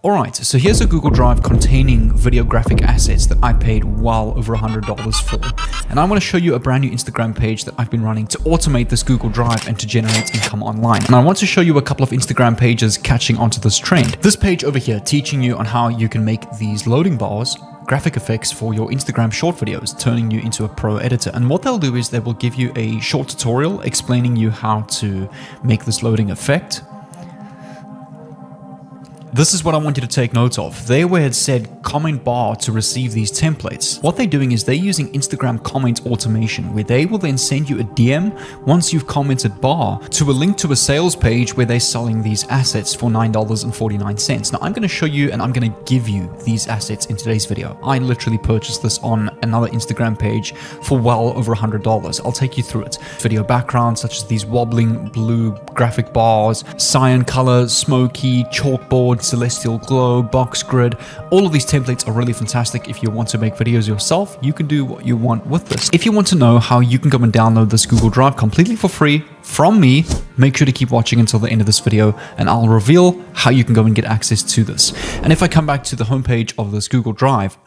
Alright, so here's a Google Drive containing videographic assets that I paid well over $100 for. And I want to show you a brand new Instagram page that I've been running to automate this Google Drive and to generate income online. And I want to show you a couple of Instagram pages catching onto this trend. This page over here teaching you on how you can make these loading bars, graphic effects for your Instagram short videos, turning you into a pro editor. And what they'll do is they will give you a short tutorial explaining you how to make this loading effect. This is what I want you to take note of. There where it said comment bar to receive these templates. What they're doing is they're using Instagram comment automation where they will then send you a DM once you've commented bar to a link to a sales page where they're selling these assets for $9.49. Now I'm going to show you and I'm going to give you these assets in today's video. I literally purchased this on another Instagram page for well over $100. I'll take you through it. Video backgrounds such as these wobbling blue graphic bars, cyan color, smoky, chalkboard, celestial glow, box grid. All of these templates are really fantastic. If you want to make videos yourself, you can do what you want with this. If you want to know how you can go and download this Google Drive completely for free from me, make sure to keep watching until the end of this video and I'll reveal how you can go and get access to this. And if I come back to the homepage of this Google Drive,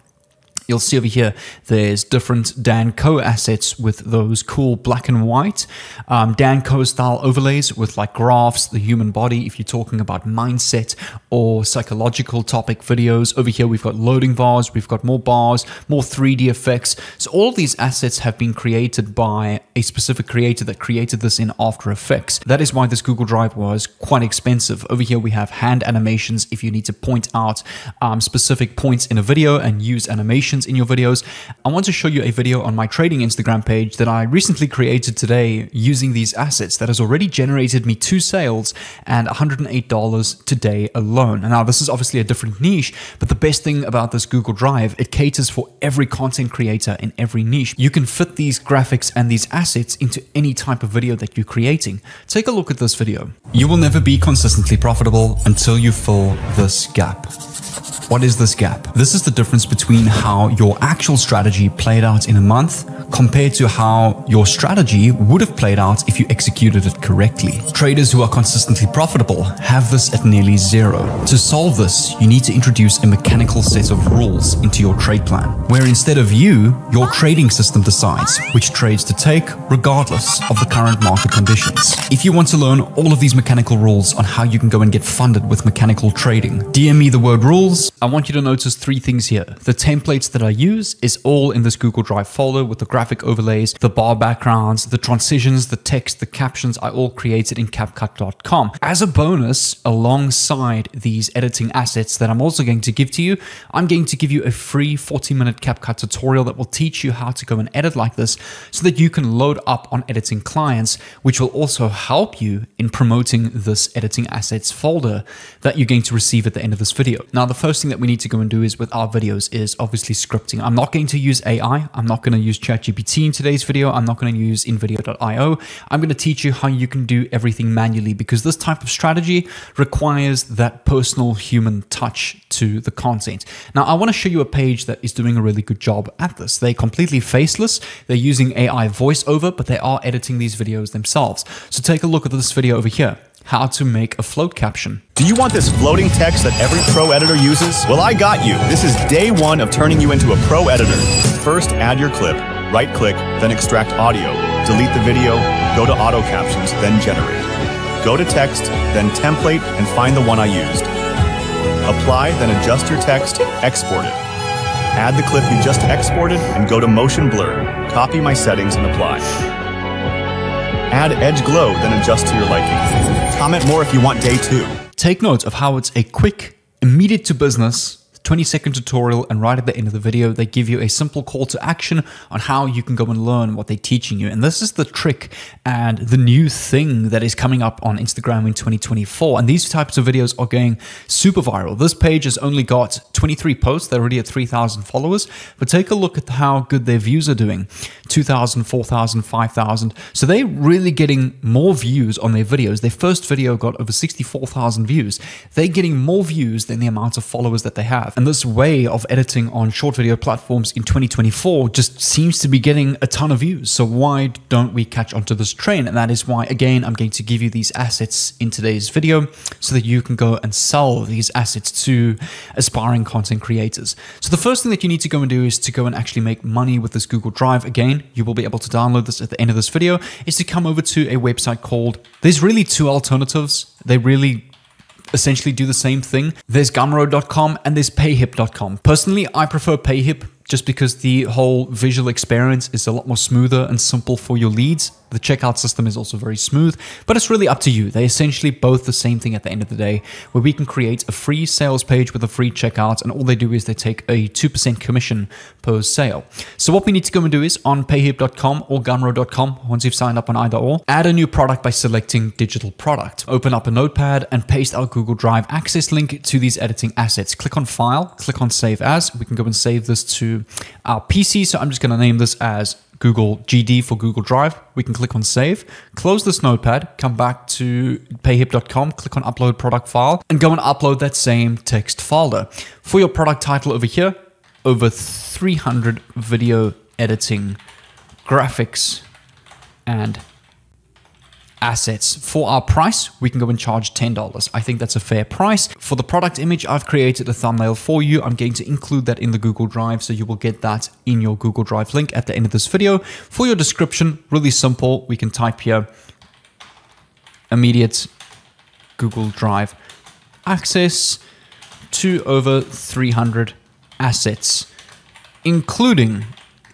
you'll see over here, there's different Dan Co assets with those cool black and white Dan Co style overlays with like graphs, the human body, if you're talking about mindset or psychological topic videos. Over here, we've got loading bars, we've got more bars, more 3D effects. So all of these assets have been created by a specific creator that created this in After Effects. That is why this Google Drive was quite expensive. Over here, we have hand animations if you need to point out specific points in a video and use animations in your videos. I want to show you a video on my trading Instagram page that I recently created today using these assets that has already generated me 2 sales and $108 today alone. And now this is obviously a different niche, but the best thing about this Google Drive, it caters for every content creator in every niche. You can fit these graphics and these assets into any type of video that you're creating. Take a look at this video. You will never be consistently profitable until you fill this gap. What is this gap? This is the difference between how your actual strategy played out in a month compared to how your strategy would have played out if you executed it correctly. Traders who are consistently profitable have this at nearly 0. To solve this, you need to introduce a mechanical set of rules into your trade plan, where instead of you, your trading system decides which trades to take regardless of the current market conditions. If you want to learn all of these mechanical rules on how you can go and get funded with mechanical trading, DM me the word rules. I want you to notice 3 things here. The templates that I use is all in this Google Drive folder with the graphic overlays, the bar backgrounds, the transitions, the text, the captions, I all created in CapCut.com. As a bonus, alongside these editing assets that I'm also going to give to you, I'm going to give you a free 40-minute CapCut tutorial that will teach you how to go and edit like this so that you can load up on editing clients, which will also help you in promoting this editing assets folder that you're going to receive at the end of this video. Now, the first thing that we need to go and do is with our videos is obviously scripting. I'm not going to use AI. I'm not going to use ChatGPT in today's video. I'm not going to use InVideo.io. I'm going to teach you how you can do everything manually because this type of strategy requires that personal human touch to the content. Now, I want to show you a page that is doing a really good job at this. They're completely faceless. They're using AI voiceover, but they are editing these videos themselves. So take a look at this video over here. How to make a float caption. Do you want this floating text that every pro editor uses? Well, I got you. This is day 1 of turning you into a pro editor. First, add your clip, right-click, then extract audio. Delete the video, go to auto captions, then generate. Go to text, then template, and find the one I used. Apply, then adjust your text, export it. Add the clip you just exported, and go to motion blur. Copy my settings and apply. Add edge glow, then adjust to your liking. Comment more if you want day 2. Take note of how it's a quick, immediate to business 20-second tutorial, and right at the end of the video, they give you a simple call to action on how you can go and learn what they're teaching you. And this is the trick and the new thing that is coming up on Instagram in 2024. And these types of videos are going super viral. This page has only got 23 posts. They're already at 3,000 followers. But take a look at how good their views are doing. 2,000, 4,000, 5,000. So they're really getting more views on their videos. Their first video got over 64,000 views. They're getting more views than the amount of followers that they have. Drive. And this way of editing on short video platforms in 2024 just seems to be getting a ton of views. So why don't we catch onto this trend? And that is why, again, I'm going to give you these assets in today's video so that you can go and sell these assets to aspiring content creators. So the first thing that you need to go and do is to go and actually make money with this Google Drive. Again, you will be able to download this at the end of this video, is to come over to a website called, there's really two alternatives. They really essentially do the same thing. There's Gumroad.com and there's Payhip.com. Personally, I prefer Payhip just because the whole visual experience is a lot more smoother and simple for your leads. The checkout system is also very smooth, but it's really up to you. They're essentially both the same thing at the end of the day, where we can create a free sales page with a free checkout, and all they do is they take a 2% commission per sale. So what we need to go and do is on payhip.com or gumroad.com, once you've signed up on either or, add a new product by selecting digital product. Open up a notepad and paste our Google Drive access link to these editing assets. Click on File, click on Save As. We can go and save this to our PC. So I'm just going to name this as Google GD for Google Drive. We can click on Save, close this notepad, come back to payhip.com, click on Upload Product File, and go and upload that same text folder. For your product title over here, over 300 video editing, graphics, and assets. For our price, we can go and charge $10. I think that's a fair price. For the product image, I've created a thumbnail for you. I'm going to include that in the Google Drive, so you will get that in your Google Drive link at the end of this video. For your description, really simple. We can type here, immediate Google Drive access to over 300 assets, including,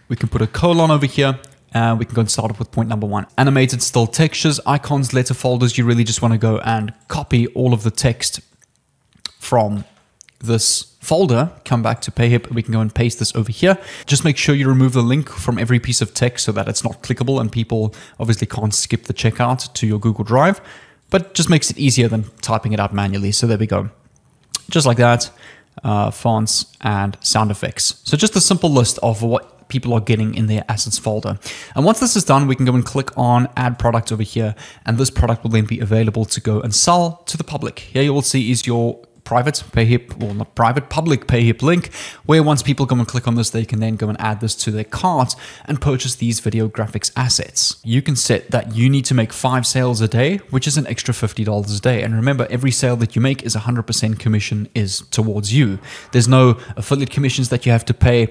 we can put a colon over here. We can go and start off with point number 1. Animated still textures, icons, letter folders. You really just want to go and copy all of the text from this folder, come back to Payhip, we can go and paste this over here. Just make sure you remove the link from every piece of text so that it's not clickable and people obviously can't skip the checkout to your Google Drive, but just makes it easier than typing it out manually. So there we go. Just like that, fonts and sound effects. So just a simple list of what people are getting in their assets folder. And once this is done, we can go and click on add product over here, and this product will then be available to go and sell to the public. Here you will see is your private Payhip, well not private, public Payhip link, where once people come and click on this, they can then go and add this to their cart and purchase these video graphics assets. You can set that you need to make 5 sales a day, which is an extra $50 a day. And remember, every sale that you make is 100% commission is towards you. There's no affiliate commissions that you have to pay.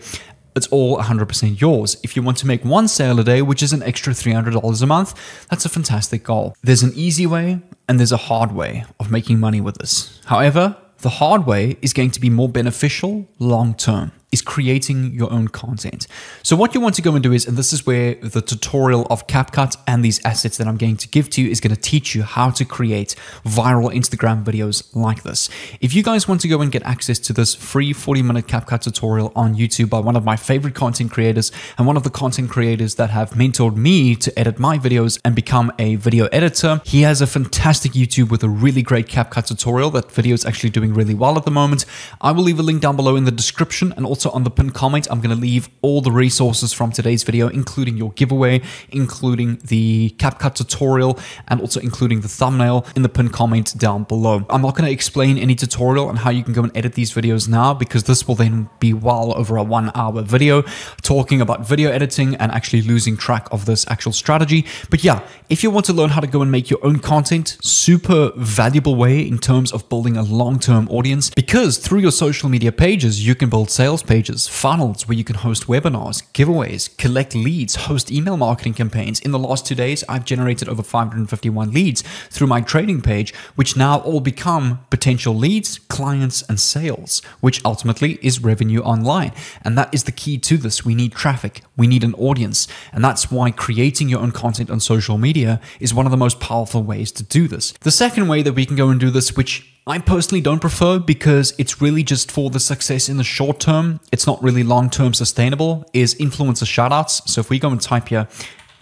It's all 100% yours. If you want to make 1 sale a day, which is an extra $300 a month, that's a fantastic goal. There's an easy way and there's a hard way of making money with this. However, the hard way is going to be more beneficial long term, is creating your own content. So what you want to go and do is, and this is where the tutorial of CapCut and these assets that I'm going to give to you is going to teach you how to create viral Instagram videos like this. If you guys want to go and get access to this free 40-minute CapCut tutorial on YouTube by one of my favorite content creators and one of the content creators that have mentored me to edit my videos and become a video editor, he has a fantastic YouTube with a really great CapCut tutorial. That video is actually doing really well at the moment. I will leave a link down below in the description, and also on the pinned comment, I'm going to leave all the resources from today's video, including your giveaway, including the CapCut tutorial, and also including the thumbnail in the pinned comment down below. I'm not going to explain any tutorial on how you can go and edit these videos now, because this will then be well over a 1-hour video talking about video editing and actually losing track of this actual strategy. But yeah, if you want to learn how to go and make your own content, super valuable way in terms of building a long-term audience, because through your social media pages, you can build sales pages, funnels where you can host webinars, giveaways, collect leads, host email marketing campaigns. In the last 2 days, I've generated over 551 leads through my trading page, which now all become potential leads, clients, and sales, which ultimately is revenue online. And that is the key to this. We need traffic. We need an audience. And that's why creating your own content on social media is one of the most powerful ways to do this. The second way that we can go and do this, which I personally don't prefer because it's really just for the success in the short term, it's not really long-term sustainable, is influencer shoutouts. So if we go and type here,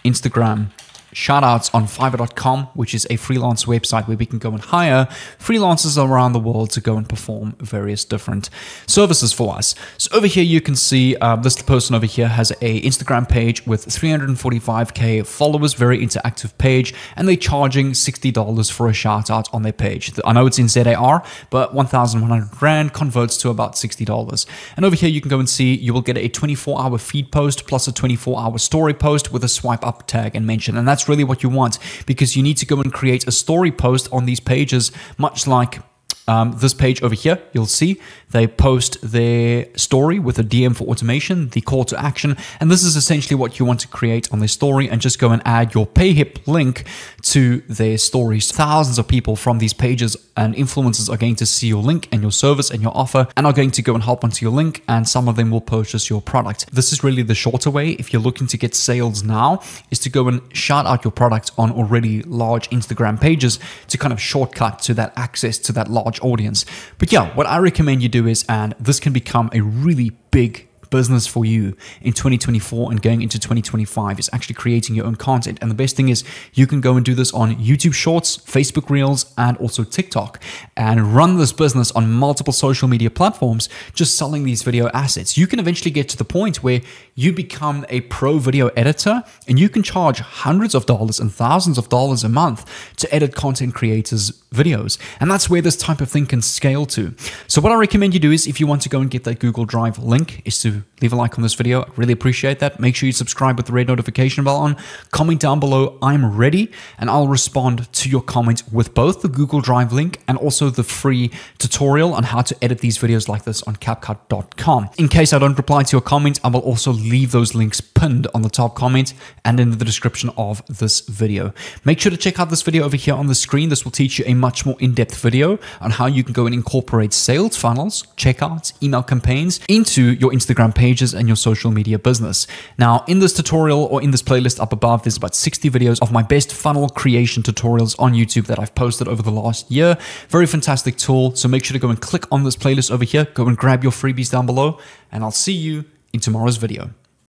Instagram shoutouts on Fiverr.com, which is a freelance website where we can go and hire freelancers around the world to go and perform various different services for us. So over here, you can see this person over here has a Instagram page with 345k followers, very interactive page, and they're charging $60 for a shout out on their page. I know it's in ZAR, but 1,100 Rand converts to about $60. And over here, you can go and see you will get a 24-hour feed post plus a 24-hour story post with a swipe up tag and mention. And that's really what you want, because you need to go and create a story post on these pages, much like this page over here. You'll see they post their story with a DM for automation, the call to action, and this is essentially what you want to create on their story, and just go and add your PayHip link to their stories. Thousands of people from these pages and influencers are going to see your link and your service and your offer and are going to go and hop onto your link, and some of them will purchase your product. This is really the shorter way if you're looking to get sales now, is to go and shout out your product on already large Instagram pages to kind of shortcut to that access to that large audience. But yeah, what I recommend you do is, and this can become a really big business for you in 2024 and going into 2025, is actually creating your own content. And the best thing is you can go and do this on YouTube Shorts, Facebook Reels, and also TikTok, and run this business on multiple social media platforms, just selling these video assets. You can eventually get to the point where you become a pro video editor and you can charge hundreds of dollars and thousands of dollars a month to edit content creators' videos. And that's where this type of thing can scale to. So what I recommend you do is, if you want to go and get that Google Drive link, is to leave a like on this video. I really appreciate that. Make sure you subscribe with the red notification bell on. Comment down below, I'm ready, and I'll respond to your comment with both the Google Drive link and also the free tutorial on how to edit these videos like this on CapCut.com. In case I don't reply to your comment, I will also leave those links pinned on the top comment and in the description of this video. Make sure to check out this video over here on the screen. This will teach you a much more in-depth video on how you can go and incorporate sales funnels, checkouts, email campaigns into your Instagram pages and your social media business. Now, in this tutorial or in this playlist up above, there's about 60 videos of my best funnel creation tutorials on YouTube that I've posted over the last year. Very fantastic tool. So make sure to go and click on this playlist over here. Go and grab your freebies down below, and I'll see you in tomorrow's video.